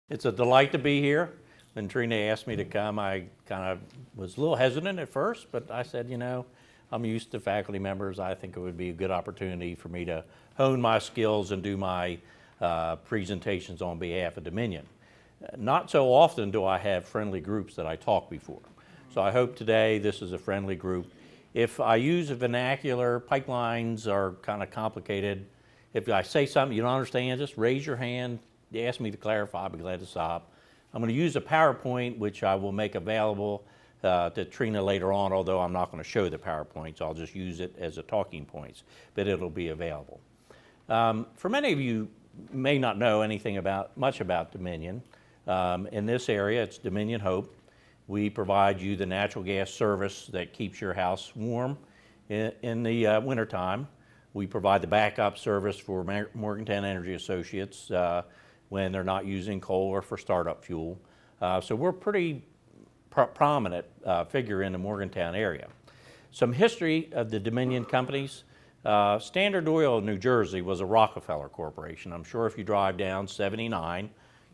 It's a delight to be here. When Trina asked me to come, I kind of was a little hesitant at first, but I said, I'm used to faculty members. I think it would be a good opportunity for me to hone my skills and do my presentations on behalf of Dominion. Not so often do I have friendly groups that I talk before. So I hope today this is a friendly group. If I use a vernacular, pipelines are kind of complicated. If I say something you don't understand, just raise your hand. Ask me to clarify, I'll be glad to stop. I'm going to use a PowerPoint, which I will make available to Trina later on, although I'm not going to show the PowerPoints. I'll just use it as a talking points, but it'll be available. For many of you may not know anything much about Dominion. In this area, it's Dominion Hope. We provide you the natural gas service that keeps your house warm in the wintertime. We provide the backup service for Morgantown Energy Associates when they're not using coal or for startup fuel. So we're a pretty prominent figure in the Morgantown area. Some history of the Dominion companies. Standard Oil of New Jersey was a Rockefeller corporation. I'm sure if you drive down 79,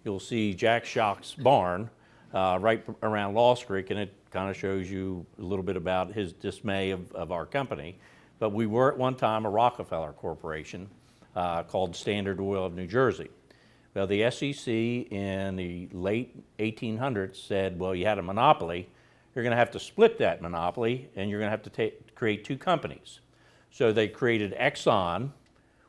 you'll see Jack Schock's barn right around Law Creek, and it kind of shows you a little bit about his dismay of our company. But we were at one time a Rockefeller corporation called Standard Oil of New Jersey. Well, the SEC in the late 1800s said, well, you had a monopoly, you're going to have to split that monopoly, and you're going to have to create two companies. So they created Exxon,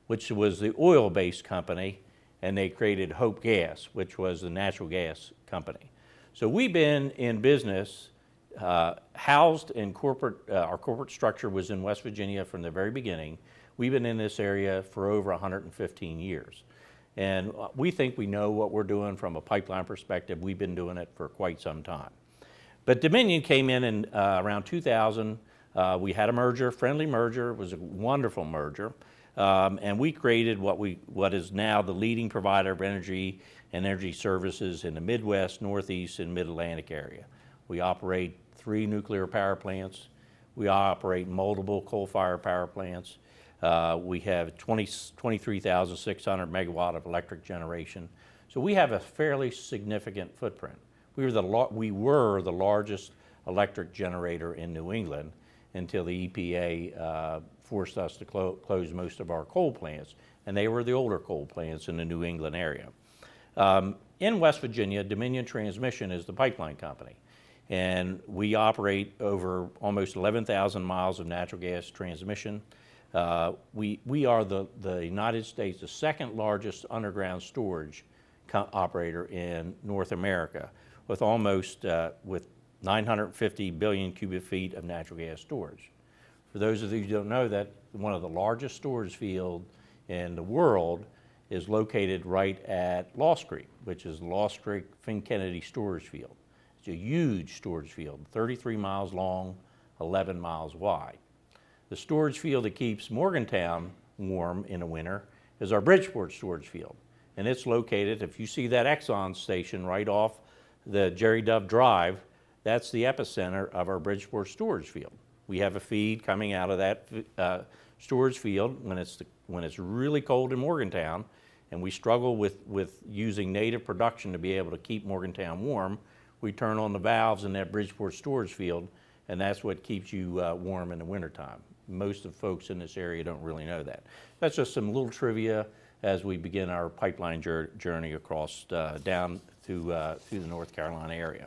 which was the oil-based company, and they created Hope Gas, which was the natural gas company. So we've been in business, housed in our corporate structure was in West Virginia from the very beginning. We've been in this area for over 115 years. And we think we know what we're doing from a pipeline perspective. We've been doing it for quite some time. But Dominion came in around 2000. We had a merger, friendly merger. It was a wonderful merger. And we created what is now the leading provider of energy and energy services in the Midwest, Northeast, and Mid-Atlantic area. We operate 3 nuclear power plants. We operate multiple coal-fired power plants. We have 23,600 megawatt of electric generation. So we have a fairly significant footprint. We were the largest electric generator in New England until the EPA forced us to close most of our coal plants, and they were the older coal plants in the New England area. In West Virginia, Dominion Transmission is the pipeline company, and we operate over almost 11,000 miles of natural gas transmission. We are the United States, the second largest underground storage operator in North America, with almost with 950 billion cubic feet of natural gas storage. For those of you who don't know that, one of the largest storage fields in the world is located right at Lost Creek, which is Lost Creek Finn Kennedy storage field. It's a huge storage field, 33 miles long, 11 miles wide. The storage field that keeps Morgantown warm in the winter is our Bridgeport storage field. And it's located, if you see that Exxon station right off the Jerry Dove Drive, that's the epicenter of our Bridgeport storage field. We have a feed coming out of that storage field when it's really cold in Morgantown, and we struggle with using native production to be able to keep Morgantown warm. We turn on the valves in that Bridgeport storage field, and that's what keeps you warm in the wintertime. Most of the folks in this area don't really know that. That's just some little trivia as we begin our pipeline journey across down to the North Carolina area.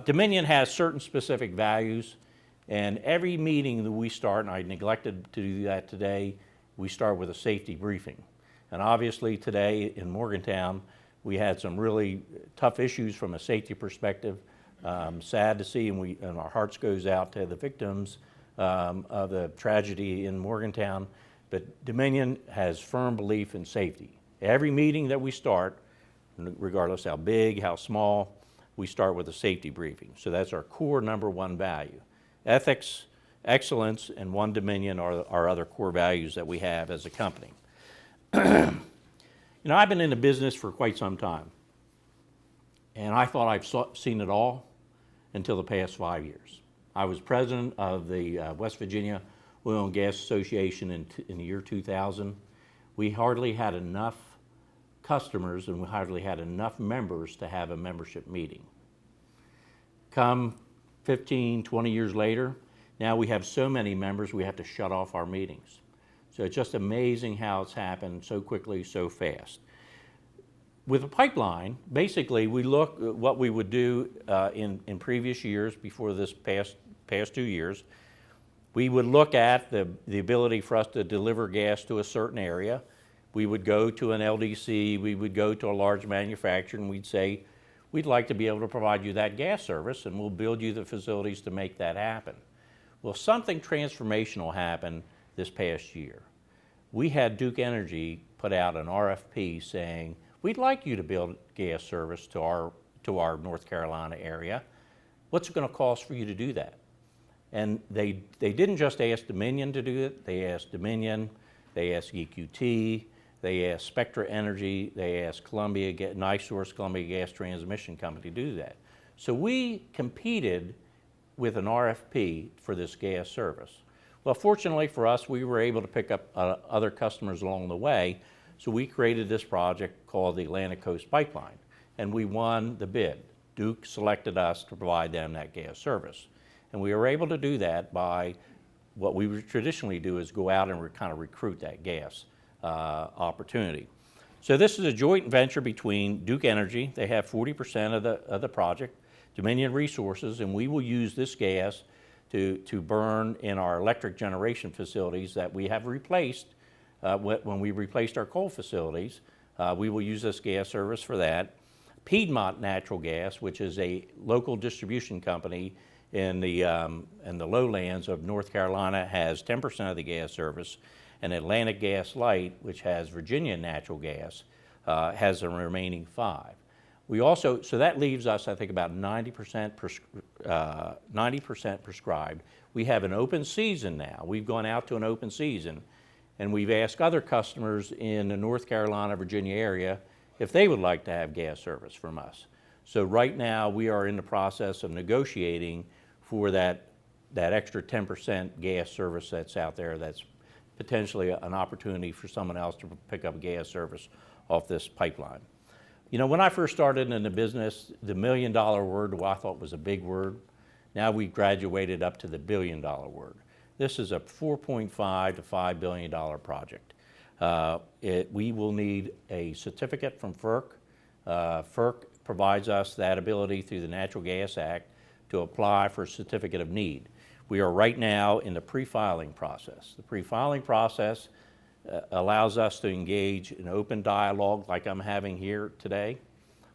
Dominion has certain specific values, and every meeting that we start, and I neglected to do that today, we start with a safety briefing. And obviously today in Morgantown, we had some really tough issues from a safety perspective. Sad to see, and our hearts goes out to the victims of the tragedy in Morgantown, but Dominion has firm belief in safety. Every meeting that we start, regardless how big, how small, we start with a safety briefing. So that's our core number one value. Ethics, excellence, and One Dominion are our other core values that we have as a company. I've been in the business for quite some time, and I thought I've seen it all until the past 5 years. I was president of the West Virginia Oil and Gas Association in the year 2000. We hardly had enough customers and we hardly had enough members to have a membership meeting. Come 15, 20 years later, now we have so many members we have to shut off our meetings. So it's just amazing how it's happened so quickly, so fast. With a pipeline, basically we look at what we would do in previous years before this past 2 years. We would look at the ability for us to deliver gas to a certain area. We would go to an LDC, we would go to a large manufacturer and we'd say, we'd like to be able to provide you that gas service and we'll build you the facilities to make that happen. Well, something transformational happened this past year. We had Duke Energy put out an RFP saying, we'd like you to build gas service to our North Carolina area. What's it going to cost for you to do that? And they didn't just ask Dominion to do it, they asked Dominion, they asked EQT, they asked Spectra Energy, they asked NiSource, Columbia Gas Transmission Company to do that. So we competed with an RFP for this gas service. Well, fortunately for us, we were able to pick up other customers along the way, so we created this project called the Atlantic Coast Pipeline, and we won the bid. Duke selected us to provide them that gas service. And we were able to do that by what we would traditionally do is go out and kind of recruit that gas opportunity. So this is a joint venture between Duke Energy, they have 40% of the project, Dominion Resources, and we will use this gas to burn in our electric generation facilities that we have replaced when we replaced our coal facilities. We will use this gas service for that. Piedmont Natural Gas, which is a local distribution company in the lowlands of North Carolina, has 10% of the gas service, and Atlantic Gas Light, which has Virginia Natural Gas, has the remaining 5%. We also, so that leaves us, I think, about 90% prescribed. We have an open season now. We've gone out to an open season, and we've asked other customers in the North Carolina, Virginia area if they would like to have gas service from us. So right now, we are in the process of negotiating for that extra 10% gas service that's out there that's potentially an opportunity for someone else to pick up gas service off this pipeline. You know, when I first started in the business, the $1 million word, well, I thought was a big word. Now we've graduated up to the $1 billion word. This is a $4.5 to $5 billion project. We will need a certificate from FERC. FERC provides us that ability through the Natural Gas Act to apply for a certificate of need. We are right now in the pre-filing process. The pre-filing process allows us to engage in open dialogue like I'm having here today.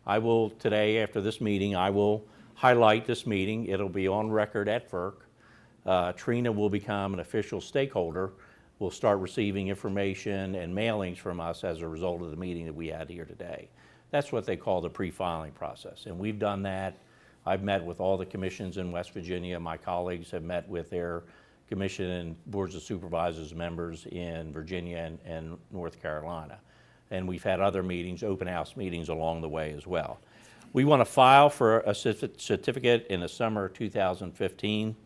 I will today, after this meeting, I will highlight this meeting. It'll be on record at FERC. Trina will become an official stakeholder. We'll start receiving information and mailings from us as a result of the meeting that we had here today. That's what they call the pre-filing process, and we've done that. I've met with all the commissions in West Virginia. My colleagues have met with their commission and boards of supervisors members in Virginia and North Carolina. And we've had other meetings, open house meetings along the way as well. We want to file for a certificate in the summer of 2015.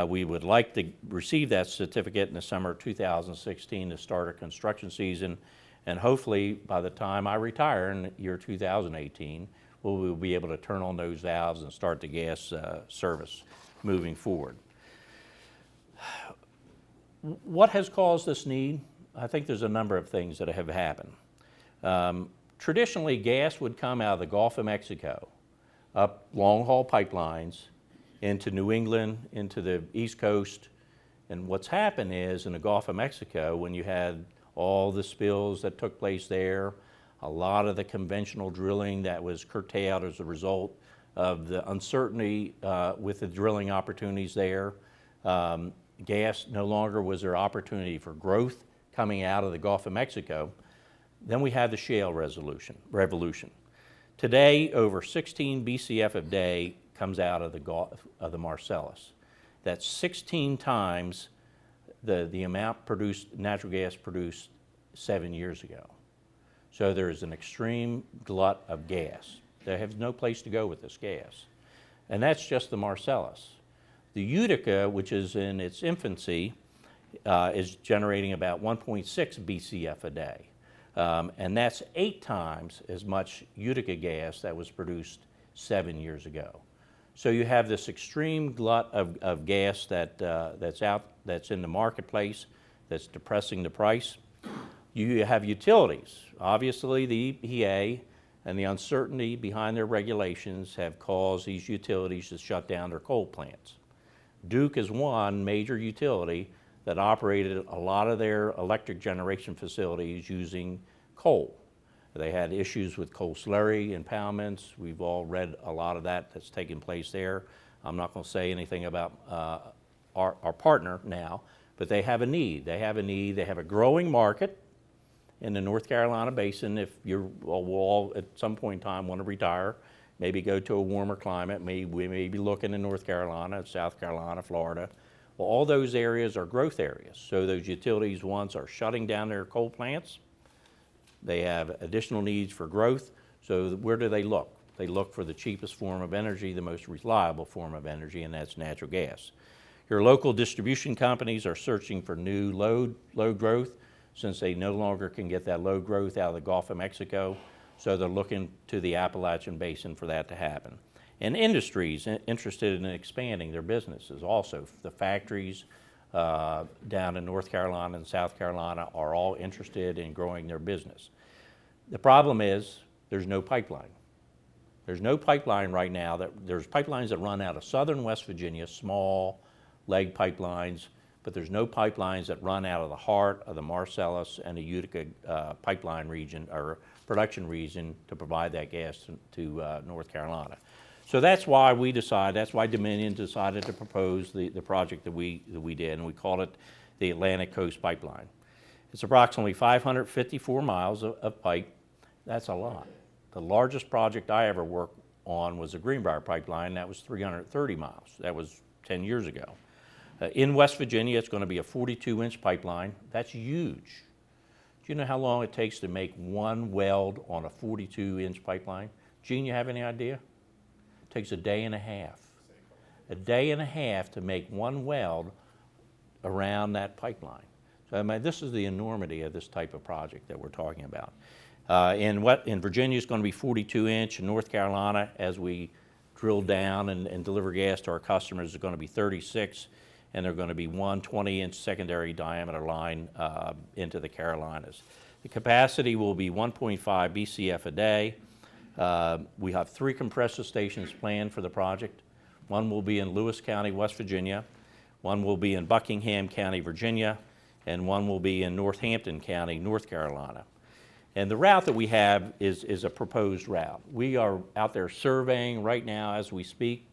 We would like to receive that certificate in the summer of 2016 to start a construction season. And hopefully by the time I retire in the year 2018, we'll be able to turn on those valves and start the gas service moving forward. What has caused this need? I think there's a number of things that have happened. Traditionally, gas would come out of the Gulf of Mexico, up long-haul pipelines, into New England, into the East Coast. And what's happened is in the Gulf of Mexico, when you had all the spills that took place there, a lot of the conventional drilling that was curtailed as a result of the uncertainty with the drilling opportunities there. Gas no longer was there opportunity for growth coming out of the Gulf of Mexico. Then we had the shale revolution. Today, over 16 BCF a day comes out of the Gulf of the Marcellus. That's 16 times the amount produced, natural gas produced 7 years ago. So there is an extreme glut of gas. They have no place to go with this gas. And that's just the Marcellus. The Utica, which is in its infancy, is generating about 1.6 BCF a day. And that's 8 times as much Utica gas that was produced 7 years ago. So you have this extreme glut of gas that's in the marketplace, that's depressing the price. You have utilities. Obviously, the EPA and the uncertainty behind their regulations have caused these utilities to shut down their coal plants. Duke is one major utility that operated a lot of their electric generation facilities using coal. They had issues with coal slurry impoundments. We've all read a lot of that's taking place there. I'm not going to say anything about our partner now, but they have a need. They have a growing market in the North Carolina basin. If we'll all at some point in time want to retire, maybe go to a warmer climate, we may be looking in North Carolina, South Carolina, Florida. Well, all those areas are growth areas. So those utilities once are shutting down their coal plants. They have additional needs for growth. So where do they look? They look for the cheapest form of energy, the most reliable form of energy, and that's natural gas. Your local distribution companies are searching for new load growth since they no longer can get that load growth out of the Gulf of Mexico. So they're looking to the Appalachian Basin for that to happen. And industries interested in expanding their businesses also. The factories down in North Carolina and South Carolina are all interested in growing their business. The problem is there's no pipeline. There's no pipeline right now. There's pipelines that run out of southern West Virginia, small leg pipelines, but there's no pipelines that run out of the heart of the Marcellus and the Utica pipeline region or production region to provide that gas to North Carolina. So that's why that's why Dominion decided to propose the project that we did, and we called it the Atlantic Coast Pipeline. It's approximately 554 miles of pipe. That's a lot. The largest project I ever worked on was the Greenbrier Pipeline. That was 330 miles. That was 10 years ago. In West Virginia, it's going to be a 42-inch pipeline. That's huge. Do you know how long it takes to make one weld on a 42-inch pipeline? Gene, you have any idea? It takes a day and a half. A day and a half to make one weld around that pipeline. So I mean, this is the enormity of this type of project that we're talking about. In Virginia, it's going to be 42-inch. In North Carolina, as we drill down and deliver gas to our customers, it's going to be 36, and they're going to be one 20-inch secondary diameter line into the Carolinas. The capacity will be 1.5 BCF a day. We have 3 compressor stations planned for the project. One will be in Lewis County, West Virginia. One will be in Buckingham County, Virginia. And one will be in Northampton County, North Carolina. And the route that we have is a proposed route. We are out there surveying right now as we speak.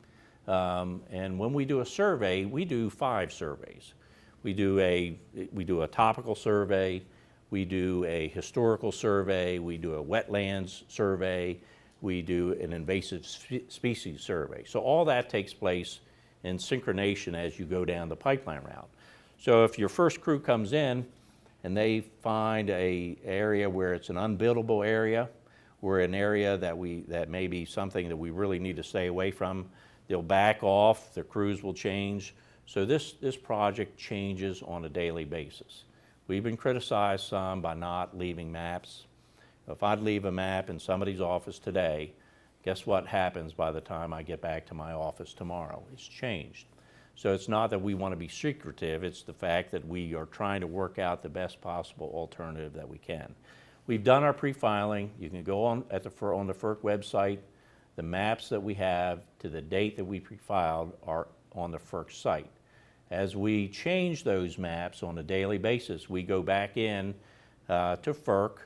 And when we do a survey, we do 5 surveys. We do a topical survey, we do a historical survey, we do a wetlands survey, we do an invasive species survey. So all that takes place in synchronization as you go down the pipeline route. So if your first crew comes in and they find an area where it's an unbuildable area, or an area that may be something that we really need to stay away from, they'll back off, the crews will change. So this project changes on a daily basis. We've been criticized some by not leaving maps. If I'd leave a map in somebody's office today, guess what happens by the time I get back to my office tomorrow? It's changed. So it's not that we want to be secretive, it's the fact that we are trying to work out the best possible alternative that we can. We've done our pre-filing. You can go on the FERC website. The maps that we have to the date that we pre-filed are on the FERC site. As we change those maps on a daily basis, we go back in to FERC.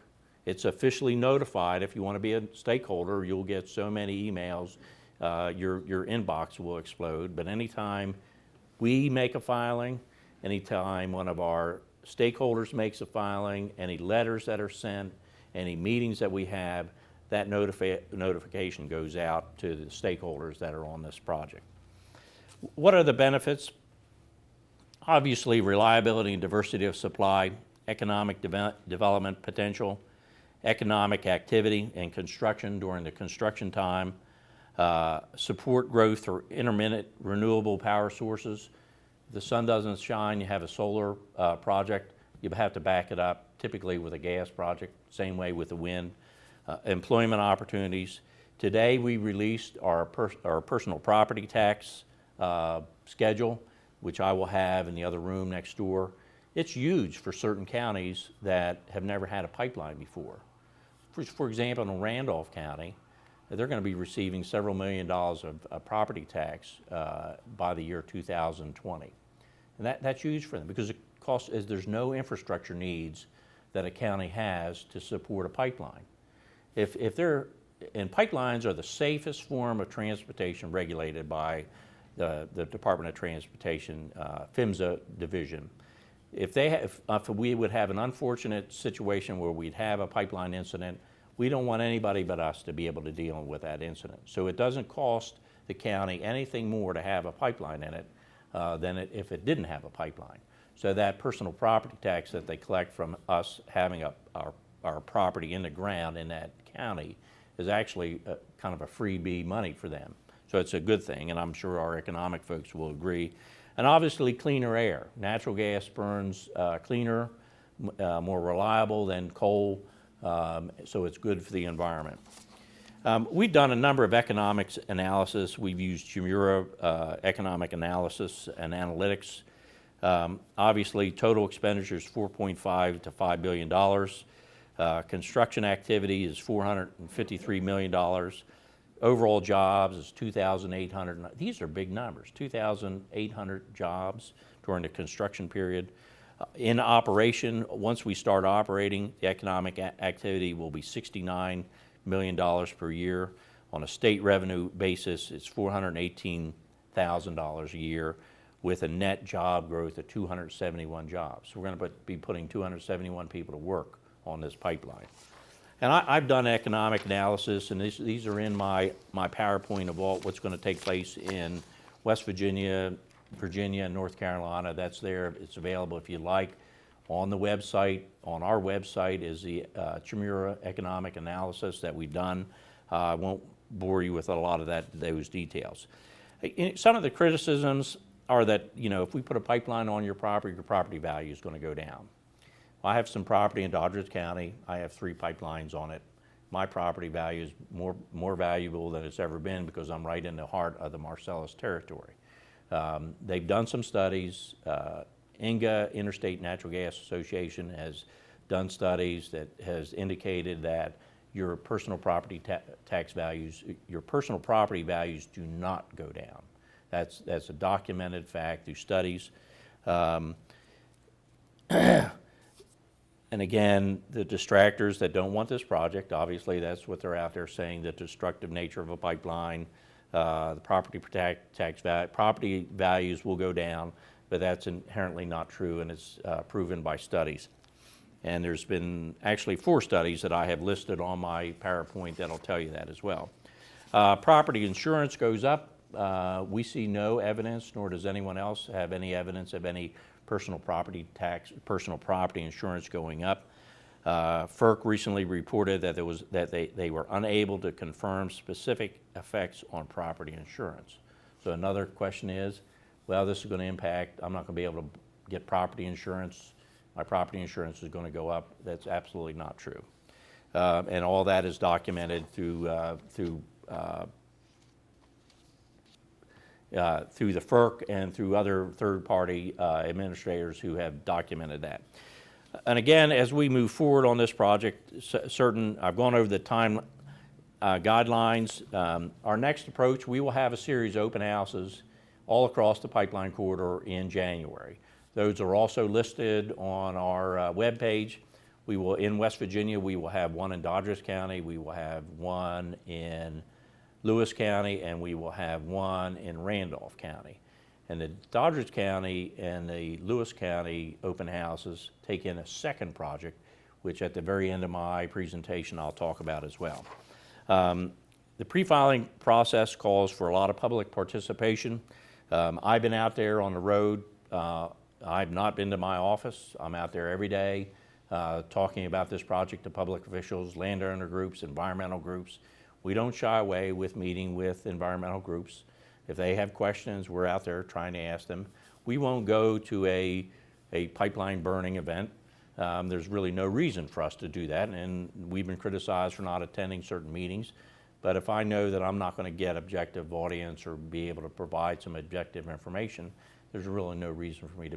It's officially notified. If you want to be a stakeholder, you'll get so many emails, your inbox will explode. But anytime we make a filing, anytime one of our stakeholders makes a filing, any letters that are sent, any meetings that we have, that notification goes out to the stakeholders that are on this project. What are the benefits? Obviously, reliability and diversity of supply, economic development potential, economic activity and construction during the construction time, support growth through intermittent renewable power sources. If the sun doesn't shine, you have a solar project, you have to back it up, typically with a gas project, same way with the wind. Employment opportunities. Today we released our personal property tax schedule, which I will have in the other room next door. It's huge for certain counties that have never had a pipeline before. For example, in Randolph County, they're going to be receiving several $1 million of property tax by the year 2020. And that's huge for them because it costs, there's no infrastructure needs that a county has to support a pipeline. And pipelines are the safest form of transportation regulated by the Department of Transportation, PHMSA division. If we would have an unfortunate situation where we'd have a pipeline incident, we don't want anybody but us to be able to deal with that incident. So it doesn't cost the county anything more to have a pipeline in it than if it didn't have a pipeline. So that personal property tax that they collect from us having our property in the ground in that county is actually kind of a freebie money for them. So it's a good thing, and I'm sure our economic folks will agree. And obviously cleaner air. Natural gas burns cleaner, more reliable than coal, so it's good for the environment. We've done a number of economics analysis. We've used Chimera economic analysis and analytics. Obviously, total expenditures $4.5 to $5 billion. Construction activity is $453 million. Overall jobs is 2,800. These are big numbers, 2,800 jobs during the construction period. In operation, once we start operating, the economic activity will be $69 million per year. On a state revenue basis, it's $418,000 a year with a net job growth of 271 jobs. So we're going to be putting 271 people to work on this pipeline. And I've done economic analysis, and these are in my PowerPoint of what's going to take place in West Virginia, Virginia, and North Carolina. That's there. It's available if you like. On the website, on our website, is the Chimera economic analysis that we've done. I won't bore you with a lot of those details. Some of the criticisms are that, if we put a pipeline on your property value is going to go down. I have some property in Doddridge County. I have 3 pipelines on it. My property value is more valuable than it's ever been because I'm right in the heart of the Marcellus territory. They've done some studies. INGA, Interstate Natural Gas Association, has done studies that has indicated that your personal property tax values, your personal property values do not go down. That's a documented fact through studies. And again, the distractors that don't want this project, obviously that's what they're out there saying, the destructive nature of a pipeline, the property values will go down, but that's inherently not true, and it's proven by studies. And there's been actually 4 studies that I have listed on my PowerPoint that'll tell you that as well. Property insurance goes up. We see no evidence, nor does anyone else have any evidence of any personal property insurance going up. FERC recently reported that they were unable to confirm specific effects on property insurance. So another question is, well, this is going to impact, I'm not going to be able to get property insurance. My property insurance is going to go up. That's absolutely not true. And all that is documented through the FERC and through other third-party administrators who have documented that. And again, as we move forward on this project, I've gone over the time guidelines. Our next approach, we will have a series of open houses all across the pipeline corridor in January. Those are also listed on our webpage. In West Virginia, we will have one in Doddridge County, we will have one in Lewis County, and we will have one in Randolph County. And the Doddridge County and the Lewis County open houses take in a second project, which at the very end of my presentation I'll talk about as well. The pre-filing process calls for a lot of public participation. I've been out there on the road. I've not been to my office. I'm out there every day talking about this project to public officials, landowner groups, environmental groups. We don't shy away with meeting with environmental groups. If they have questions, we're out there trying to ask them. We won't go to a pipeline burning event. there's really no reason for us to do that, and we've been criticized for not attending certain meetings. But if I know that I'm not going to get objective audience or be able to provide some objective information, there's really no reason for me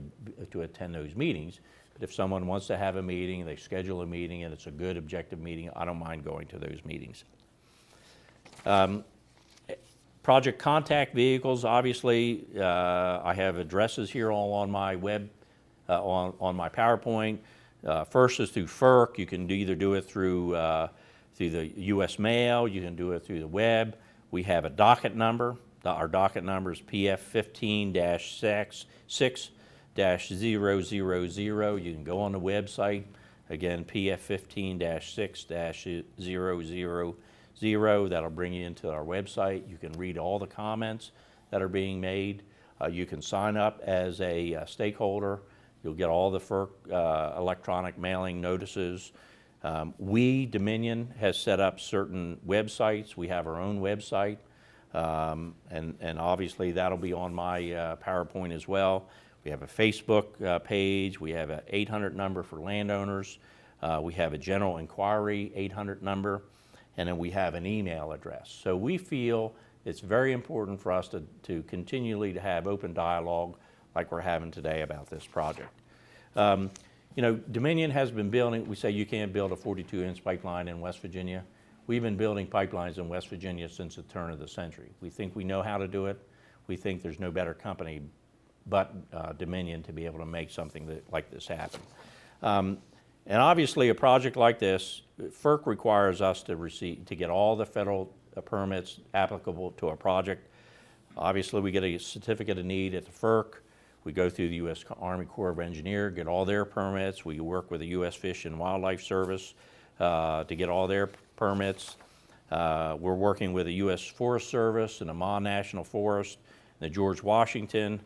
to attend those meetings. But if someone wants to have a meeting, they schedule a meeting, and it's a good objective meeting, I don't mind going to those meetings. Project contact vehicles, obviously, I have addresses here all on my web, on my PowerPoint. First is through FERC. You can either do it through the U.S. mail, you can do it through the web. We have a docket number. Our docket number is PF 15-6-000. You can go on the website. Again, PF 15-6-000. That'll bring you into our website. You can read all the comments that are being made. You can sign up as a stakeholder. You'll get all the FERC electronic mailing notices. Dominion has set up certain websites. We have our own website, and obviously that'll be on my PowerPoint as well. We have a Facebook page. We have an 800 number for landowners. We have a general inquiry 800 number, and then we have an email address. So we feel it's very important for us to continually to have open dialogue like we're having today about this project. You know, Dominion has been building, we say you can't build a 42-inch pipeline in West Virginia. We've been building pipelines in West Virginia since the turn of the century. We think we know how to do it. We think there's no better company but Dominion to be able to make something like this happen. And obviously a project like this, FERC requires us to get all the federal permits applicable to a project. Obviously we get a certificate of need at the FERC. We go through the U.S. Army Corps of Engineers, get all their permits. We work with the U.S. Fish and Wildlife Service to get all their permits. We're working with the U.S. Forest Service and the Mon National Forest, and the George Washington.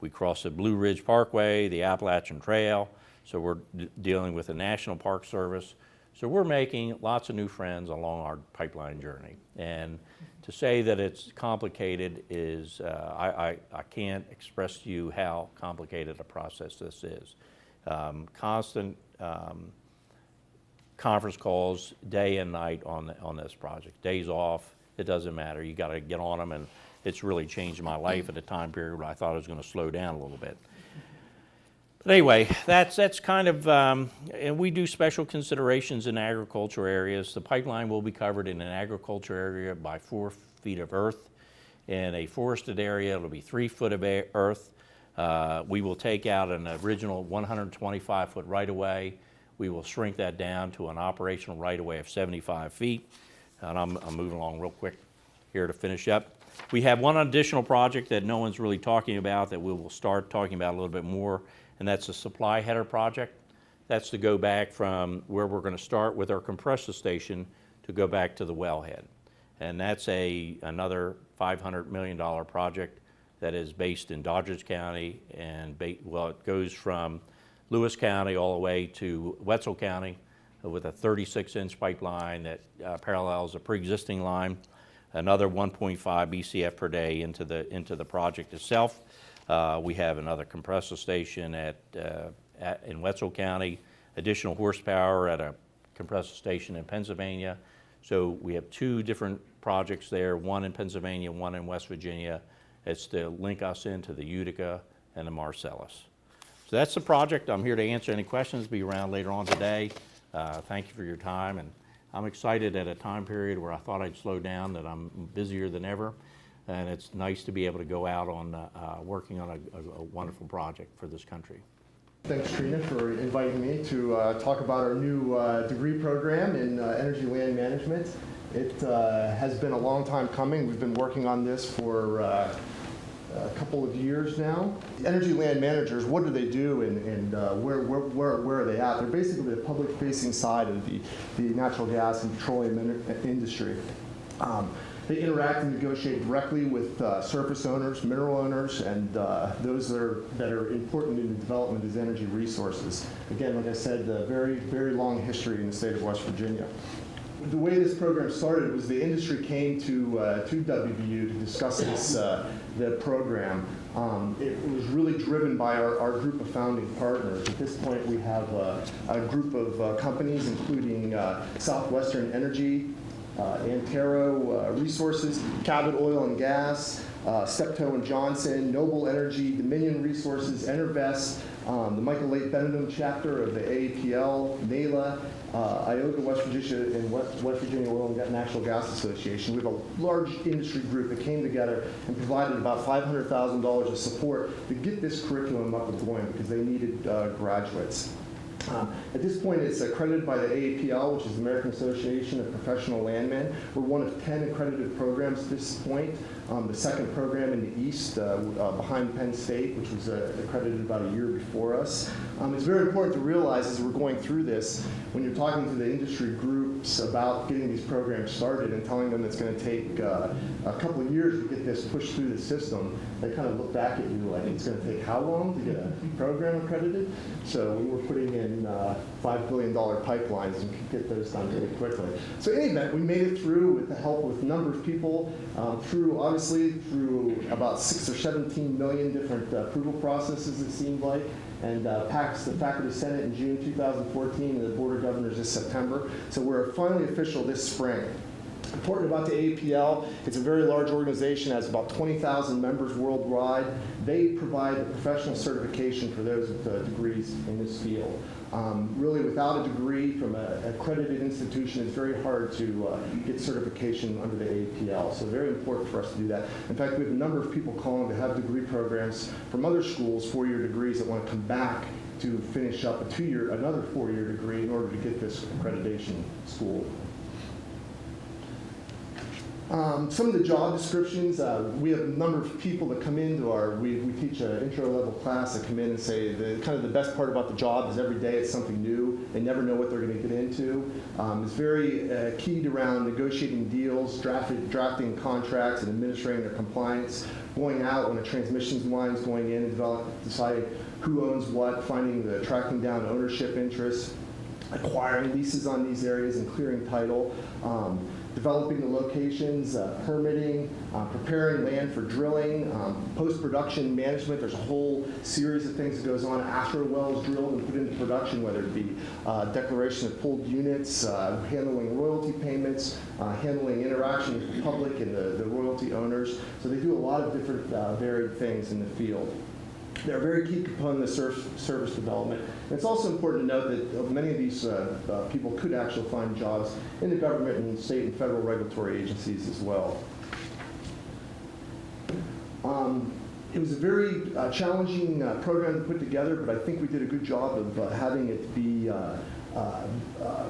We cross the Blue Ridge Parkway, the Appalachian Trail. So we're dealing with the National Park Service. So we're making lots of new friends along our pipeline journey. And to say that it's complicated is, I can't express to you how complicated a process this is. Constant conference calls day and night on this project. Days off, it doesn't matter. You got to get on them, and it's really changed my life at a time period where I thought I was going to slow down a little bit. But anyway, that's kind of, and we do special considerations in agriculture areas. The pipeline will be covered in an agriculture area by 4 feet of earth. In a forested area, it'll be 3 foot of earth. We will take out an original 125-foot right-of-way. We will shrink that down to an operational right-of-way of 75 feet. And I'm moving along real quick here to finish up. We have one additional project that no one's really talking about that we will start talking about a little bit more, and that's the supply header project. That's to go back from where we're going to start with our compressor station to go back to the wellhead. And that's another $500 million project that is based in Doddridge County, and it goes from Lewis County all the way to Wetzel County with a 36-inch pipeline that parallels a pre-existing line, another 1.5 BCF per day into the project itself. We have another compressor station in Wetzel County, additional horsepower at a compressor station in Pennsylvania. So we have 2 different projects there, one in Pennsylvania, one in West Virginia. It's to link us into the Utica and the Marcellus. So that's the project. I'm here to answer any questions, be around later on today. Thank you for your time, and I'm excited at a time period where I thought I'd slow down, that I'm busier than ever. And it's nice to be able to go out on working on a wonderful project for this country. Thanks, Trina, for inviting me to talk about our new degree program in energy land management. It has been a long time coming. We've been working on this for a couple of years now. Energy land managers, what do they do, and where are they at? They're basically the public-facing side of the natural gas and petroleum industry. They interact and negotiate directly with surface owners, mineral owners, and those that are important in the development of energy resources. Again, like I said, a very, very long history in the state of West Virginia. the way this program started was the industry came to WVU to discuss the program. It was really driven by our group of founding partners. At this point, we have a group of companies, including Southwestern Energy, Antero Resources, Cabot Oil and Gas, Steptoe and Johnson, Noble Energy, Dominion Resources, Enervest, the Michael Late Benedum chapter of the AAPL, NALA, Ioga, West Virginia, and West Virginia Oil and Natural Gas Association. We have a large industry group that came together and provided about $500,000 of support to get this curriculum up and going because they needed graduates. At this point, it's accredited by the AAPL, which is the American Association of Professional Landmen. We're one of 10 accredited programs at this point. The second program in the East, behind Penn State, which was accredited about a year before us. It's very important to realize as we're going through this, when you're talking to the industry groups about getting these programs started and telling them it's going to take a couple of years to get this pushed through the system, they kind of look back at you like, it's going to take how long to get a program accredited? So we were putting in $5 billion pipelines and could get those done really quickly. So in any event, we made it through with the help with a number of people, through about 6 or 17 million different approval processes, it seemed like, and passed the Faculty Senate in June 2014 and the Board of Governors this September. So we're finally official this spring. Important about the AAPL, it's a very large organization, has about 20,000 members worldwide. They provide the professional certification for those with degrees in this field. Really, without a degree from an accredited institution, it's very hard to get certification under the AAPL. So very important for us to do that. In fact, we have a number of people calling to have degree programs from other schools, 4-year degrees, that want to come back to finish up another 4-year degree in order to get this accreditation school. Some of the job descriptions, we have a number of people that come into we teach an intro level class that come in and say kind of the best part about the job is every day it's something new. They never know what they're going to get into. It's very keyed around negotiating deals, drafting contracts and administrating their compliance, going out when a transmission line is going in and deciding who owns what, tracking down ownership interests, acquiring leases on these areas and clearing title. Developing the locations, permitting, preparing land for drilling, post-production management. There's a whole series of things that goes on after a well is drilled and put into production, whether it be declaration of pulled units, handling royalty payments, handling interaction with the public and the royalty owners. So they do a lot of different varied things in the field. They're a very key component of service development. And it's also important to note that many of these people could actually find jobs in the government and state and federal regulatory agencies as well. It was a very challenging program to put together, but I think we did a good job of having it be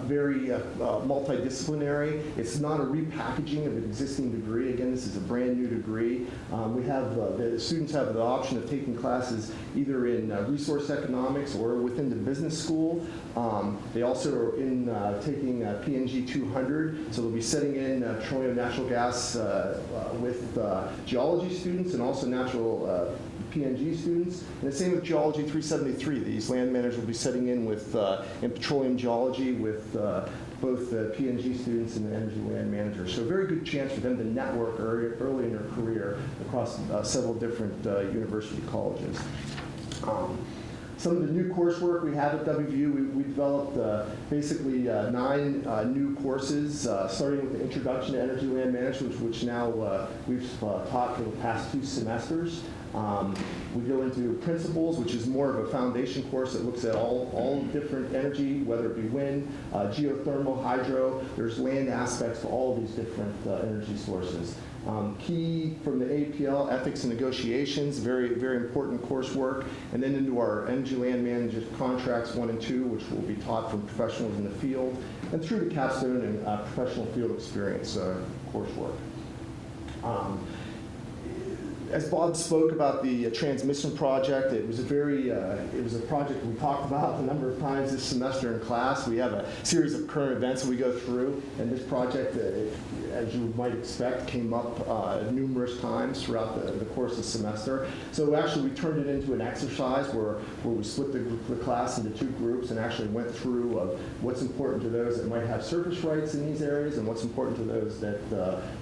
very multidisciplinary. It's not a repackaging of an existing degree. Again, this is a brand new degree. The students have the option of taking classes either in resource economics or within the business school. They also are taking PNG 200, so they'll be setting in petroleum natural gas with geology students and also natural PNG students. And the same with Geology 373. These land managers will be setting in in petroleum geology with both the PNG students and the energy land managers. So a very good chance for them to network early in their career across several different university colleges. Some of the new coursework we have at WVU, we developed basically 9 new courses, starting with the Introduction to Energy Land Management, which now we've taught for the past 2 semesters. We go into Principles, which is more of a foundation course that looks at all different energy, whether it be wind, geothermal, hydro. There's land aspects to all of these different energy sources. Key from the APL, ethics and negotiations, very, very important coursework. And then into our energy land management contracts 1 and 2, which will be taught from professionals in the field, and through the capstone and professional field experience coursework. As Bob spoke about the transmission project, it was a project we talked about a number of times this semester in class. We have a series of current events that we go through, and this project, as you might expect, came up numerous times throughout the course of the semester. So actually we turned it into an exercise where we split the class into two groups and actually went through what's important to those that might have surface rights in these areas and what's important to those that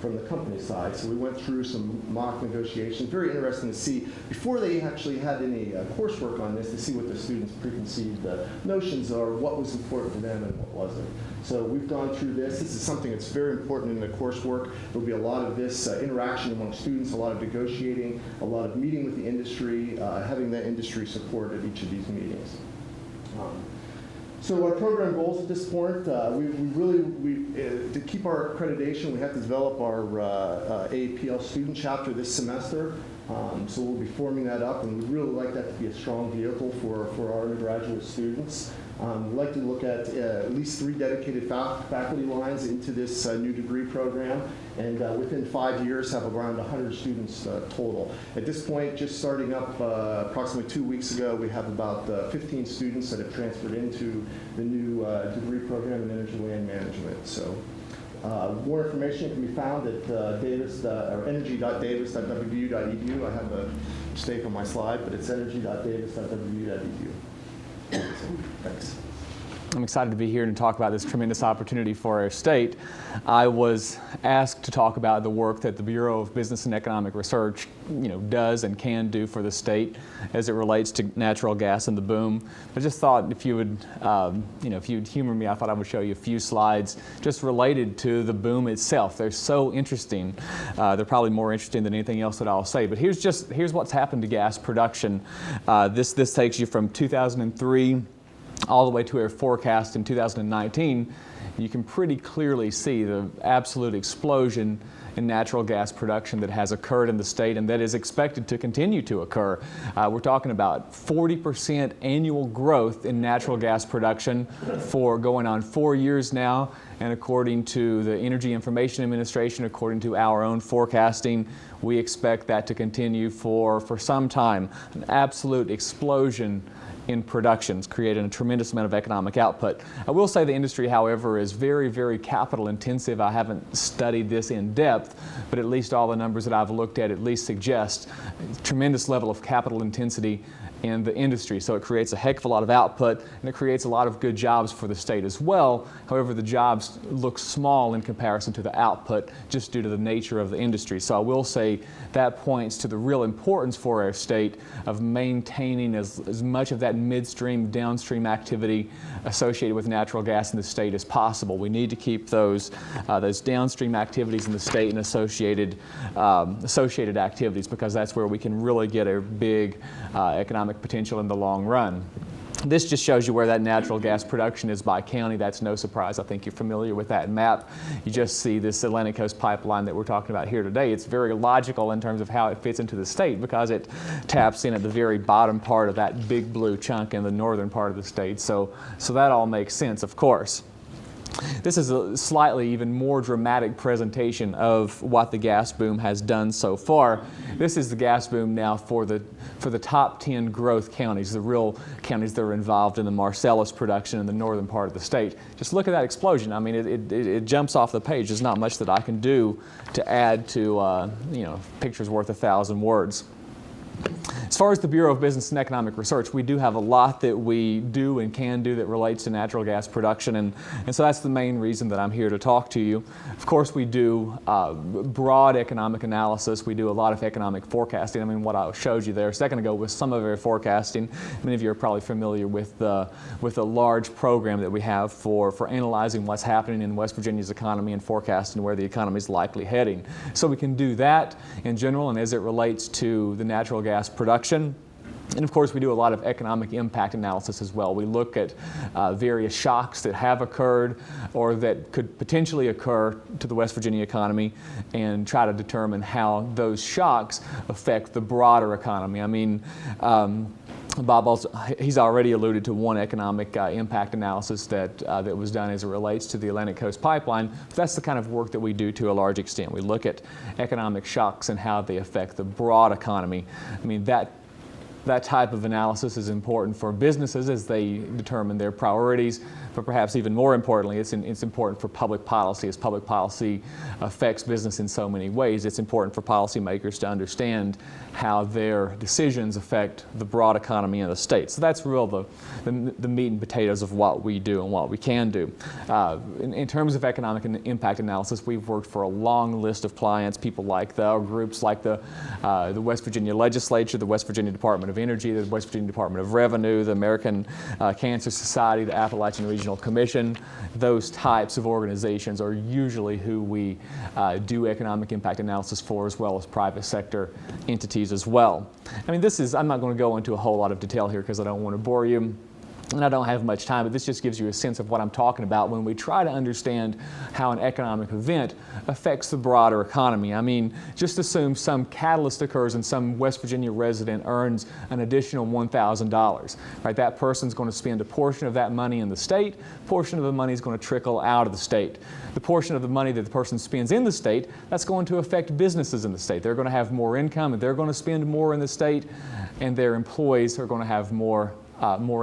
from the company side. So we went through some mock negotiations. Very interesting to see, before they actually had any coursework on this, to see what the students' preconceived notions are, what was important to them and what wasn't. So we've gone through this. This is something that's very important in the coursework. There'll be a lot of this interaction among students, a lot of negotiating, a lot of meeting with the industry, having that industry support at each of these meetings. So our program goals at this point, to keep our accreditation, we have to develop our AAPL student chapter this semester. So we'll be forming that up, and we'd really like that to be a strong vehicle for our undergraduate students. We'd like to look at least 3 dedicated faculty lines into this new degree program, and within 5 years have around 100 students total. At this point, just starting up approximately 2 weeks ago, we have about 15 students that have transferred into the new degree program in energy land management. So more information can be found at energy.davis.wvu.edu. I have a mistake on my slide, but it's energy.davis.wvu.edu. Thanks. I'm excited to be here and talk about this tremendous opportunity for our state. I was asked to talk about the work that the Bureau of Business and Economic Research, does and can do for the state as it relates to natural gas and the boom. I just thought if you would, if you'd humor me, I thought I would show you a few slides just related to the boom itself. They're so interesting. They're probably more interesting than anything else that I'll say. But here's what's happened to gas production. This takes you from 2003 all the way to our forecast in 2019. You can pretty clearly see the absolute explosion in natural gas production that has occurred in the state and that is expected to continue to occur. We're talking about 40% annual growth in natural gas production for going on 4 years now, and according to the Energy Information Administration, according to our own forecasting, we expect that to continue for some time. An absolute explosion in productions, creating a tremendous amount of economic output. I will say the industry, however, is very, very capital intensive. I haven't studied this in depth, but at least all the numbers that I've looked at least suggest a tremendous level of capital intensity in the industry. So it creates a heck of a lot of output, and it creates a lot of good jobs for the state as well. However, the jobs look small in comparison to the output just due to the nature of the industry. So I will say that points to the real importance for our state of maintaining as much of that midstream, downstream activity associated with natural gas in the state as possible. We need to keep those downstream activities in the state and associated activities, because that's where we can really get a big economic potential in the long run. This just shows you where that natural gas production is by county. That's no surprise. I think you're familiar with that map. You just see this Atlantic Coast pipeline that we're talking about here today. It's very logical in terms of how it fits into the state, because it taps in at the very bottom part of that big blue chunk in the northern part of the state. So that all makes sense, of course. This is a slightly even more dramatic presentation of what the gas boom has done so far. This is the gas boom now for the top 10 growth counties, the real counties that are involved in the Marcellus production in the northern part of the state. Just look at that explosion. I mean, it jumps off the page. There's not much that I can do to add to, picture's worth 1,000 words. As far as the Bureau of Business and Economic Research, we do have a lot that we do and can do that relates to natural gas production, and so that's the main reason that I'm here to talk to you. Of course, we do broad economic analysis. We do a lot of economic forecasting. I mean, what I showed you there a second ago was some of our forecasting. Many of you are probably familiar with a large program that we have for analyzing what's happening in West Virginia's economy and forecasting where the economy is likely heading. So we can do that in general, and as it relates to the natural gas production, And of course, we do a lot of economic impact analysis as well. We look at various shocks that have occurred or that could potentially occur to the West Virginia economy and try to determine how those shocks affect the broader economy. I mean, Bob he's already alluded to one economic impact analysis that was done as it relates to the Atlantic Coast Pipeline. But that's the kind of work that we do to a large extent. We look at economic shocks and how they affect the broad economy. I mean, that type of analysis is important for businesses as they determine their priorities, but perhaps even more importantly, it's important for public policy. As public policy affects business in so many ways, it's important for policymakers to understand how their decisions affect the broad economy of the state. So that's the meat and potatoes of what we do and what we can do. In terms of economic impact analysis, we've worked for a long list of clients, people like groups like the West Virginia Legislature, the West Virginia Department of Energy, the West Virginia Department of Revenue, the American Cancer Society, the Appalachian Regional Commission. Those types of organizations are usually who we do economic impact analysis for, as well as private sector entities as well. I mean, I'm not going to go into a whole lot of detail here because I don't want to bore you. And I don't have much time, but this just gives you a sense of what I'm talking about when we try to understand how an economic event affects the broader economy. I mean, just assume some catalyst occurs and some West Virginia resident earns an additional $1,000. Right? That person's going to spend a portion of that money in the state, a portion of the money is going to trickle out of the state. The portion of the money that the person spends in the state, that's going to affect businesses in the state. They're going to have more income and they're going to spend more in the state, and their employees are going to have more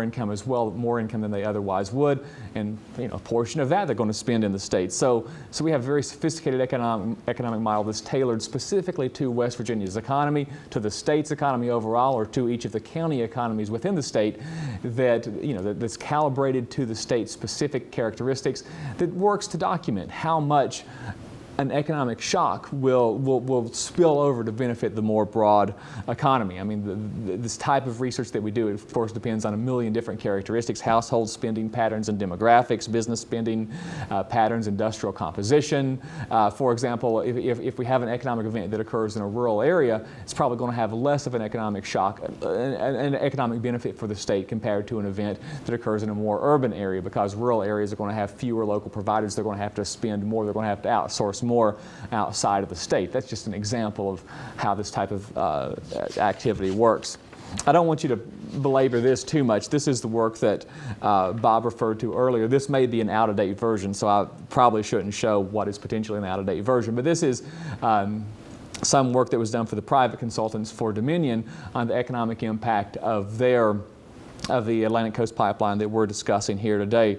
income as well, more income than they otherwise would, and a portion of that they're going to spend in the state. So we have a very sophisticated economic model that's tailored specifically to West Virginia's economy, to the state's economy overall, or to each of the county economies within the state that's calibrated to the state's specific characteristics, that works to document how much an economic shock will spill over to benefit the more broad economy. I mean, this type of research that we do, of course, depends on a million different characteristics: household spending patterns and demographics, business spending patterns, industrial composition. For example, if we have an economic event that occurs in a rural area, it's probably going to have less of an economic shock, an economic benefit for the state compared to an event that occurs in a more urban area, because rural areas are going to have fewer local providers. They're going to have to spend more. They're going to have to outsource more outside of the state. That's just an example of how this type of activity works. I don't want you to belabor this too much. This is the work that Bob referred to earlier. This may be an out-of-date version, so I probably shouldn't show what is potentially an out-of-date version. But this is some work that was done for the private consultants for Dominion on the economic impact of the Atlantic Coast Pipeline that we're discussing here today.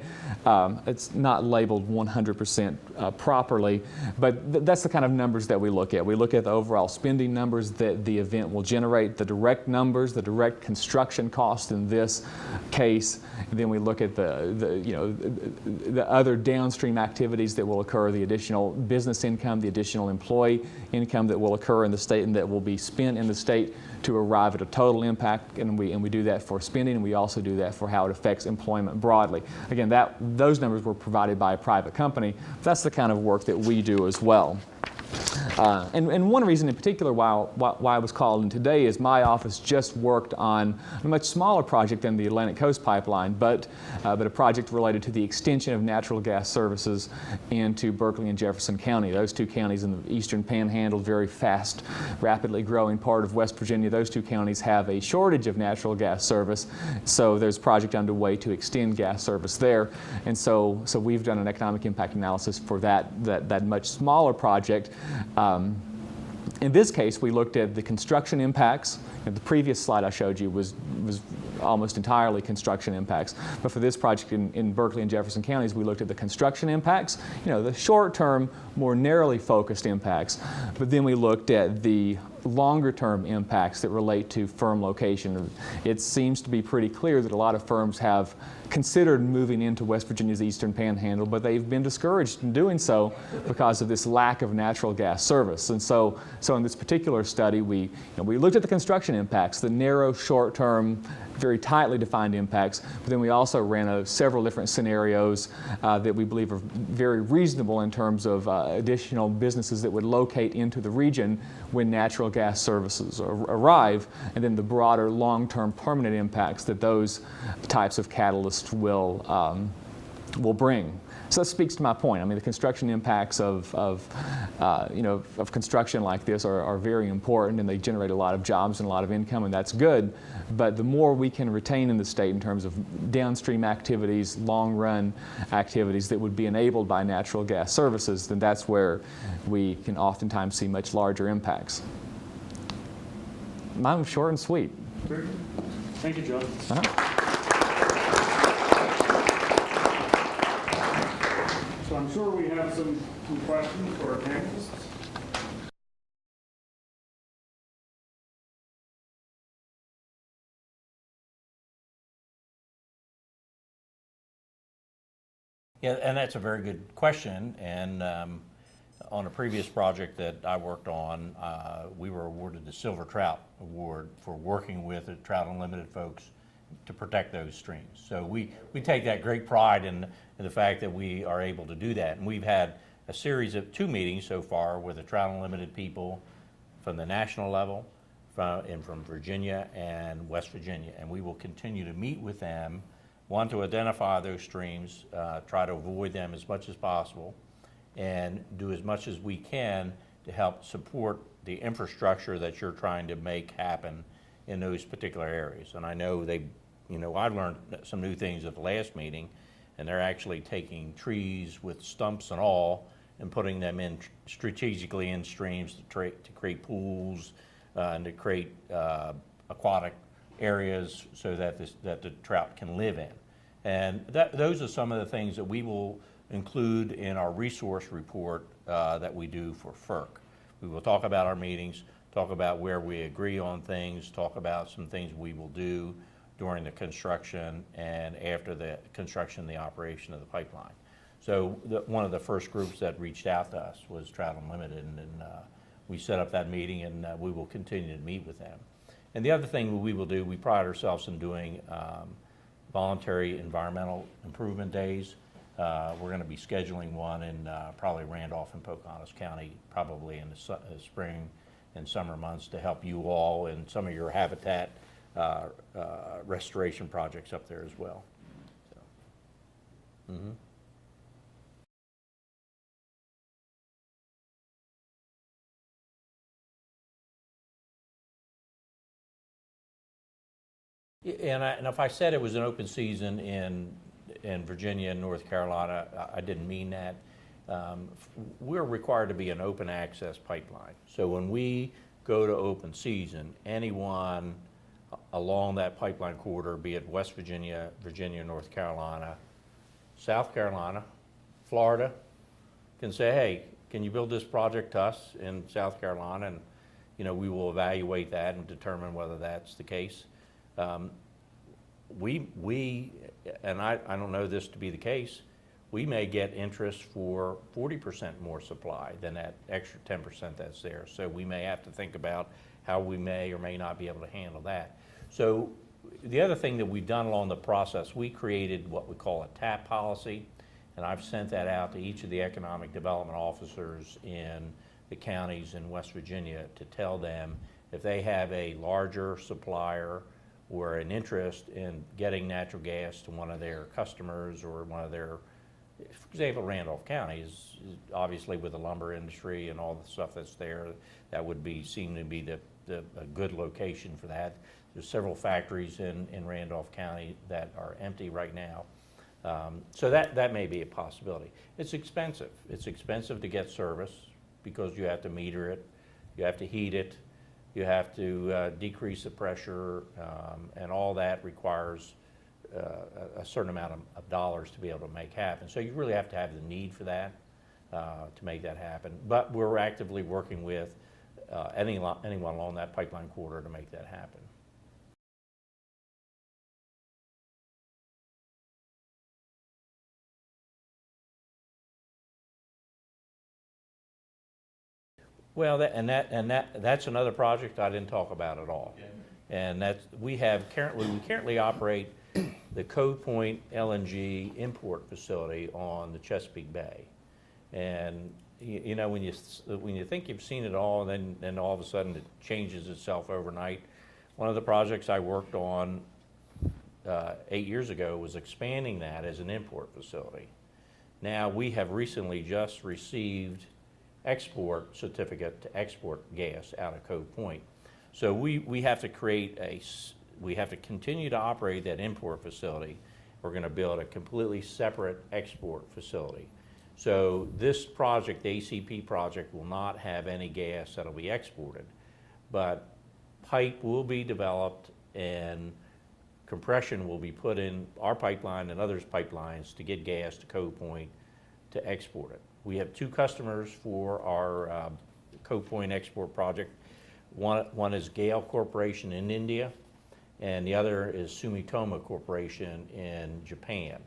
It's not labeled 100% properly, but that's the kind of numbers that we look at. We look at the overall spending numbers that the event will generate, the direct numbers, the direct construction cost in this case, and then we look at the other downstream activities that will occur, the additional business income, the additional employee income that will occur in the state and that will be spent in the state to arrive at a total impact, and we do that for spending, and we also do that for how it affects employment broadly. Again, those numbers were provided by a private company. That's the kind of work that we do as well. And one reason in particular why I was called in today is my office just worked on a much smaller project than the Atlantic Coast Pipeline, but a project related to the extension of natural gas services into Berkeley and Jefferson County. Those two counties in the eastern panhandle, very fast, rapidly growing part of West Virginia. Those two counties have a shortage of natural gas service, so there's a project underway to extend gas service there. And so we've done an economic impact analysis for that much smaller project. In this case, we looked at the construction impacts. And the previous slide I showed you was almost entirely construction impacts. But for this project in Berkeley and Jefferson counties, we looked at the construction impacts, the short-term, more narrowly focused impacts. But then we looked at the longer-term impacts that relate to firm location. It seems to be pretty clear that a lot of firms have considered moving into West Virginia's eastern panhandle, but they've been discouraged in doing so because of this lack of natural gas service. And so in this particular study, we looked at the construction impacts, the narrow, short-term, very tightly defined impacts, but then we also ran several different scenarios that we believe are very reasonable in terms of additional businesses that would locate into the region when natural natural gas services arrive, and then the broader long-term permanent impacts that those types of catalysts will bring. So that speaks to my point. I mean, the construction impacts of construction like this are very important, and they generate a lot of jobs and a lot of income, and that's good. But the more we can retain in the state in terms of downstream activities, long-run activities that would be enabled by natural gas services, then that's where we can oftentimes see much larger impacts. Mine was short and sweet. Very good. Thank you, John. So I'm sure we have some questions for our panelists. Yeah, and that's a very good question. And on a previous project that I worked on, we were awarded the Silver Trout Award for working with the Trout Unlimited folks to protect those streams. So we take that great pride in the fact that we are able to do that. And we've had a series of 2 meetings so far with the Trout Unlimited people from the national level from Virginia and West Virginia. And we will continue to meet with them, one, to identify those streams, try to avoid them as much as possible, and do as much as we can to help support the infrastructure that you're trying to make happen in those particular areas. And I know I learned some new things at the last meeting, and they're actually taking trees with stumps and all and putting them in strategically in streams to create pools and to create aquatic areas so that the trout can live in. And those are some of the things that we will include in our resource report that we do for FERC. We will talk about our meetings, talk about where we agree on things, talk about some things we will do during the construction and after the construction and the operation of the pipeline. So one of the first groups that reached out to us was Trout Unlimited, and we set up that meeting, and we will continue to meet with them. And the other thing we will do, we pride ourselves in doing voluntary environmental improvement days. We're going to be scheduling one in probably Randolph and Pocahontas County, probably in the spring and summer months, to help you all in some of your habitat restoration projects up there as well. So, And if I said it was an open season in Virginia and North Carolina, I didn't mean that. We're required to be an open access pipeline. So when we go to open season, anyone along that pipeline corridor, be it West Virginia, Virginia, North Carolina, South Carolina, Florida, can say, hey, can you build this project to us in South Carolina? And we will evaluate that and determine whether that's the case. And I don't know this to be the case, we may get interest for 40% more supply than that extra 10% that's there. So we may have to think about how we may or may not be able to handle that. So the other thing that we've done along the process, we created what we call a TAP policy, and I've sent that out to each of the economic development officers in the counties in West Virginia to tell them if they have a larger supplier or an interest in getting natural gas to one of their customers or one of their, for example, Randolph County is obviously with the lumber industry and all the stuff that's there, that would seem to be a good location for that. There's several factories in Randolph County that are empty right now. So that may be a possibility. It's expensive. It's expensive to get service because you have to meter it, you have to heat it, you have to decrease the pressure, and all that requires a certain amount of dollars to be able to make happen. So you really have to have the need for that to make that happen. But we're actively working with anyone along that pipeline corridor to make that happen. Well, that's another project I didn't talk about at all. Yeah. And we currently operate the Code Point LNG import facility on the Chesapeake Bay. And you know, when you think you've seen it all, and then all of a sudden it changes itself overnight. One of the projects I worked on 8 years ago was expanding that as an import facility. Now we have recently just received export certificate to export gas out of Cove Point. So we have to we have to continue to operate that import facility. We're going to build a completely separate export facility. So this project, the ACP project, will not have any gas that'll be exported, but pipe will be developed and compression will be put in our pipeline and others' pipelines to get gas to Cove Point to export it. We have 2 customers for our Cove Point export project. One is Gale Corporation in India, and the other is Sumitomo Corporation in Japan.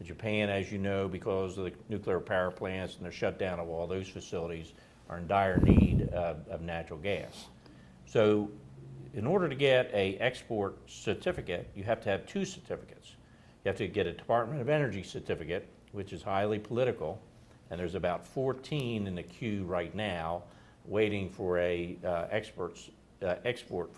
Japan, as you know, because of the nuclear power plants and the shutdown of all those facilities, are in dire need of natural gas. So in order to get an export certificate, you have to have 2 certificates. You have to get a Department of Energy certificate, which is highly political, and there's about 14 in the queue right now waiting for a export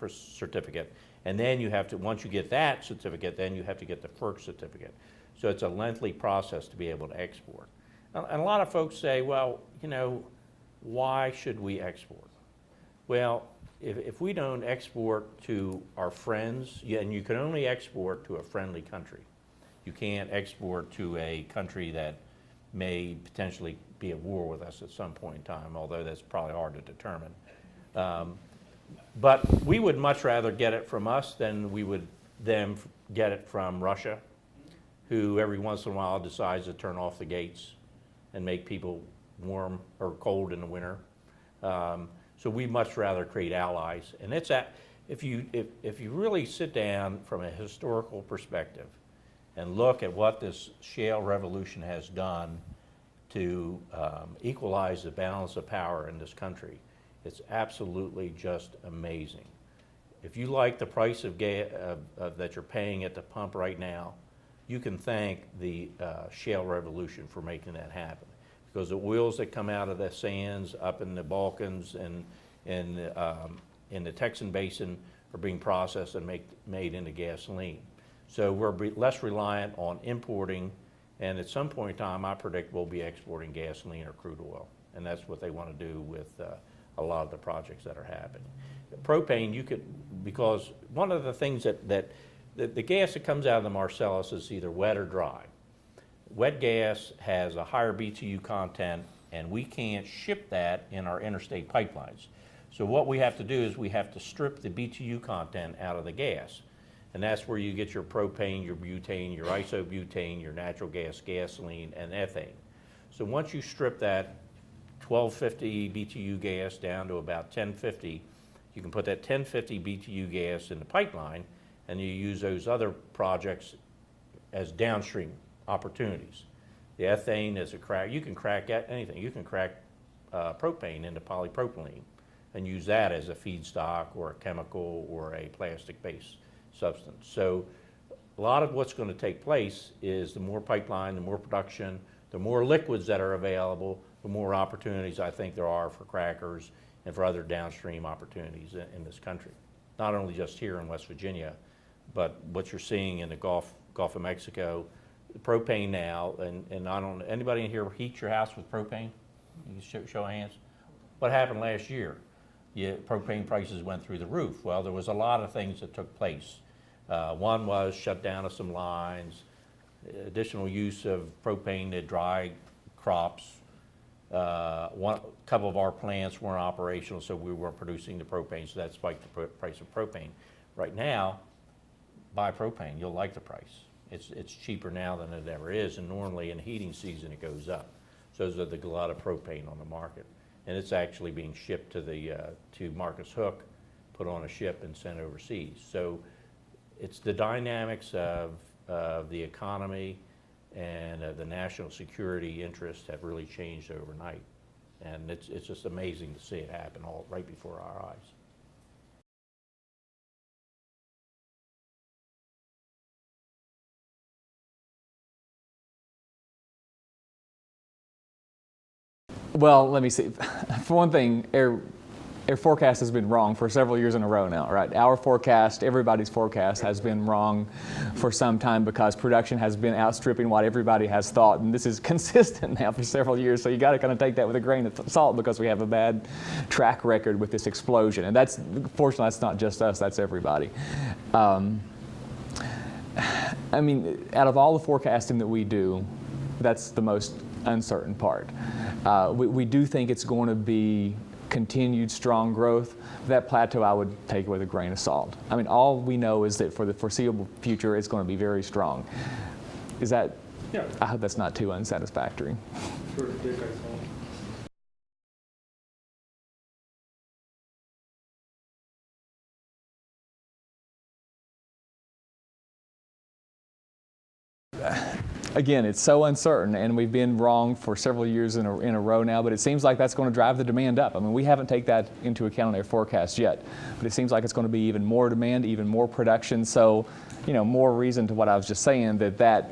certificate. And then you have to, once you get that certificate, then you have to get the FERC certificate. So it's a lengthy process to be able to export. And a lot of folks say, well, you know, why should we export? Well, if we don't export to our friends, and you can only export to a friendly country. You can't export to a country that may potentially be at war with us at some point in time, although that's probably hard to determine. But we would much rather get it from us than we would them get it from Russia, who every once in a while decides to turn off the gates and make people warm or cold in the winter. So we much rather create allies. And it's if you really sit down from a historical perspective and look at what this shale revolution has done to equalize the balance of power in this country, it's absolutely just amazing. If you like the price of gas that you're paying at the pump right now, you can thank the shale revolution for making that happen. Because the oils that come out of the sands up in the Balkans and in the Texan Basin are being processed and made into gasoline. So we're less reliant on importing, and at some point in time, I predict we'll be exporting gasoline or crude oil, and that's what they want to do with a lot of the projects that are happening. Propane, you could, because one of the things that the gas that comes out of the Marcellus is either wet or dry. Wet gas has a higher BTU content, and we can't ship that in our interstate pipelines. So what we have to do is we have to strip the BTU content out of the gas. And that's where you get your propane, your butane, your isobutane, your natural gas, gasoline, and ethane. So once you strip that 1250 BTU gas down to about 1050, you can put that 1050 BTU gas in the pipeline, and you use those other projects as downstream opportunities. The ethane is a crack. You can crack anything. You can crack propane into polypropylene and use that as a feedstock or a chemical or a plastic-based substance. So a lot of what's going to take place is the more pipeline, the more production, the more liquids that are available, the more opportunities I think there are for crackers and for other downstream opportunities in this country. Not only just here in West Virginia, but what you're seeing in the Gulf of Mexico, propane now, and I don't, anybody in here heat your house with propane? You can show of hands. What happened last year? Propane prices went through the roof. Well, there was a lot of things that took place. One was shutdown of some lines, additional use of propane to dry crops. A couple of our plants weren't operational, so we weren't producing the propane, so that spiked the price of propane. Right now, buy propane, you'll like the price. It's cheaper now than it ever is, and normally in heating season it goes up. So there's a glut of propane on the market, and it's actually being shipped to Marcus Hook, put on a ship and sent overseas. So it's the dynamics of the economy and the national security interests have really changed overnight, and it's just amazing to see it happen all right before our eyes. Well, let me see. For one thing, air forecast has been wrong for several years in a row now, right? Our forecast, everybody's forecast has been wrong for some time because production has been outstripping what everybody has thought, and this is consistent now for several years, so you got to kind of take that with a grain of salt because we have a bad track record with this explosion, and fortunately, that's not just us, that's everybody. I mean, out of all the forecasting that we do, that's the most uncertain part. We do think it's going to be continued strong growth. That plateau I would take with a grain of salt. I mean, all we know is that for the foreseeable future, it's going to be very strong. Is that? Yeah. I hope that's not too unsatisfactory. Sure, Dick, I saw. Again, it's so uncertain, and we've been wrong for several years in a row now, but it seems like that's going to drive the demand up. I mean, we haven't taken that into account in our forecast yet, but it seems like it's going to be even more demand, even more production, so, you know, more reason to what I was just saying, that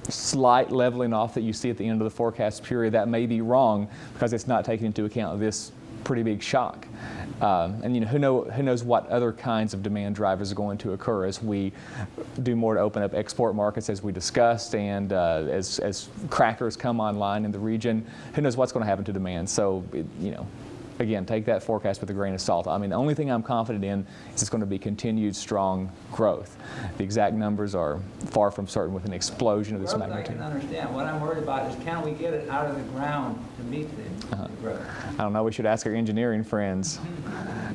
slight leveling off that you see at the end of the forecast period, that may be wrong because it's not taking into account this pretty big shock. And you know, who knows what other kinds of demand drivers are going to occur as we do more to open up export markets, as we discussed, and as crackers come online in the region. Who knows what's going to happen to demand? So, you know, again, take that forecast with a grain of salt. I mean, the only thing I'm confident in is it's going to be continued strong growth. The exact numbers are far from certain with an explosion of this Growth I magnitude. can understand. What I'm worried about is, can we get it out of the ground to meet the growth? I don't know, we should ask our engineering friends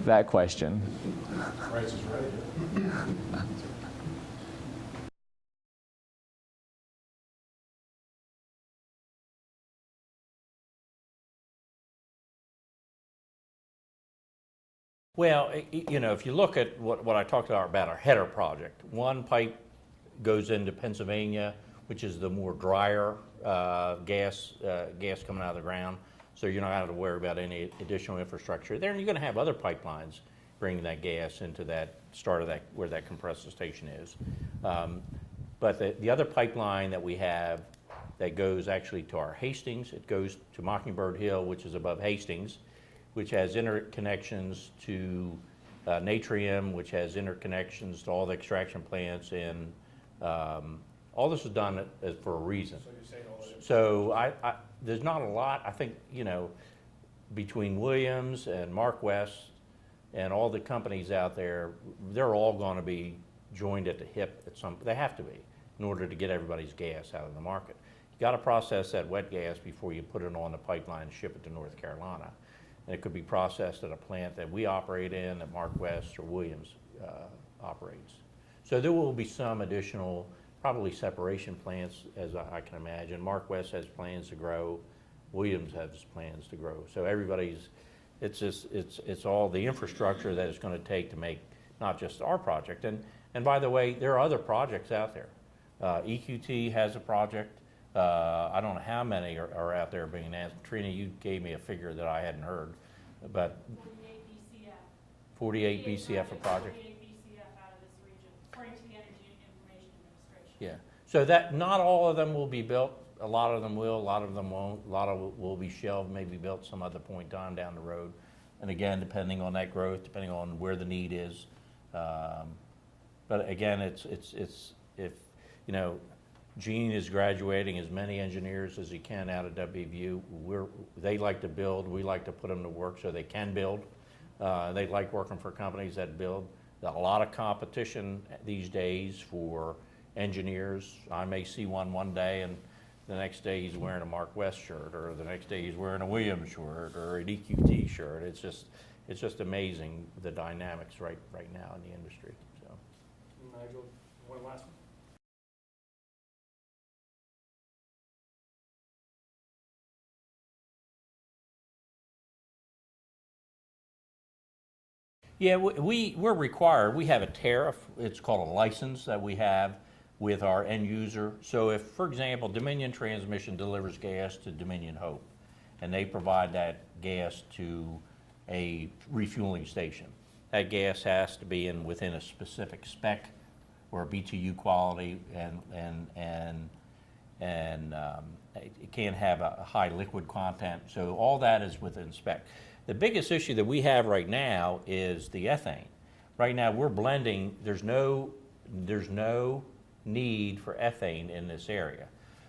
that question. Price is right. Well, you know, if you look at what I talked about our header project, one pipe goes into Pennsylvania, which is the more drier gas coming out of the ground. So you're not going to have to worry about any additional infrastructure there. And you're going to have other pipelines bringing that gas into that start of that, where that compressor station is. But the other pipeline that we have that goes actually to our Hastings, it goes to Mockingbird Hill, which is above Hastings, which has interconnections to Natrium, which has interconnections to all the extraction plants, and all this is done for a reason. So there's not a lot, I think, you know, between Williams and Mark West and all the companies out there, they're all going to be joined at the hip at some, they have to be, in order to get everybody's gas out of the market. You got to process that wet gas before you put it on the pipeline and ship it to North Carolina. And it could be processed at a plant that we operate in, that Mark West or Williams operates. So there will be some additional, probably separation plants, as I can imagine. Mark West has plans to grow. Williams has plans to grow. So everybody's, it's all the infrastructure that it's going to take to make not just our project. And by the way, there are other projects out there. EQT has a project. I don't know how many are out there being asked. Trina, you gave me a figure that I hadn't heard, but 48 BCF a project. 48 BCF out of this region, according to the Energy Information Administration. Yeah. So that not all of them will be built. A lot of them will. A lot of them won't. A lot of will be shelved, maybe built some other point in time down the road. And again, depending on that growth, depending on where the need is. But again, it's if you know. Gene is graduating as many engineers as he can out of WVU. They like to build, we like to put them to work so they can build. They like working for companies that build. There's a lot of competition these days for engineers. I may see one day and the next day he's wearing a Mark West shirt, or the next day he's wearing a Williams shirt or an EQT shirt. It's just amazing the dynamics right now in the industry. So. Nigel, one last one. Yeah, we're required. We have a tariff. It's called a license that we have with our end user. So if, for example, Dominion Transmission delivers gas to Dominion Hope, and they provide that gas to a refueling station, that gas has to be within a specific spec or BTU quality and it can't have a high liquid content. So all that is within spec. The biggest issue that we have right now is the ethane. Right now we're blending, there's no need for ethane in this area.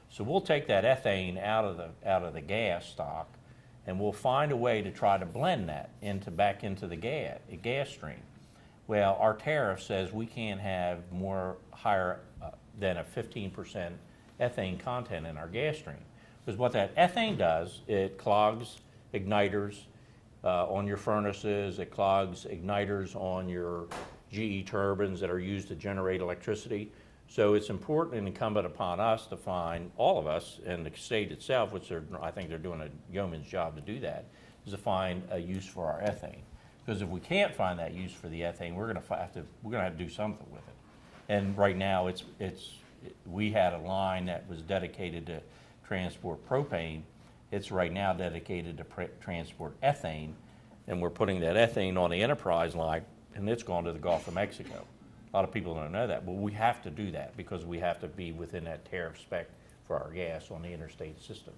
So we'll take that ethane out of the gas stock, and we'll find a way to try to blend that back into the gas stream. Well, our tariff says we can't have higher than a 15% ethane content in our gas stream. Because what that ethane does, it clogs igniters on your furnaces, it clogs igniters on your GE turbines that are used to generate electricity. So it's important and incumbent upon us to find, all of us, and the state itself, which I think they're doing a yeoman's job to do that, is to find a use for our ethane. Because if we can't find that use for the ethane, we're going to have to do something with it. And right now, we had a line that was dedicated to transport propane. It's right now dedicated to transport ethane, and we're putting that ethane on the Enterprise line, and it's gone to the Gulf of Mexico. A lot of people don't know that, but we have to do that because we have to be within that tariff spec for our gas on the interstate system.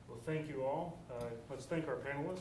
Well, thank you all. Let's thank our panelists.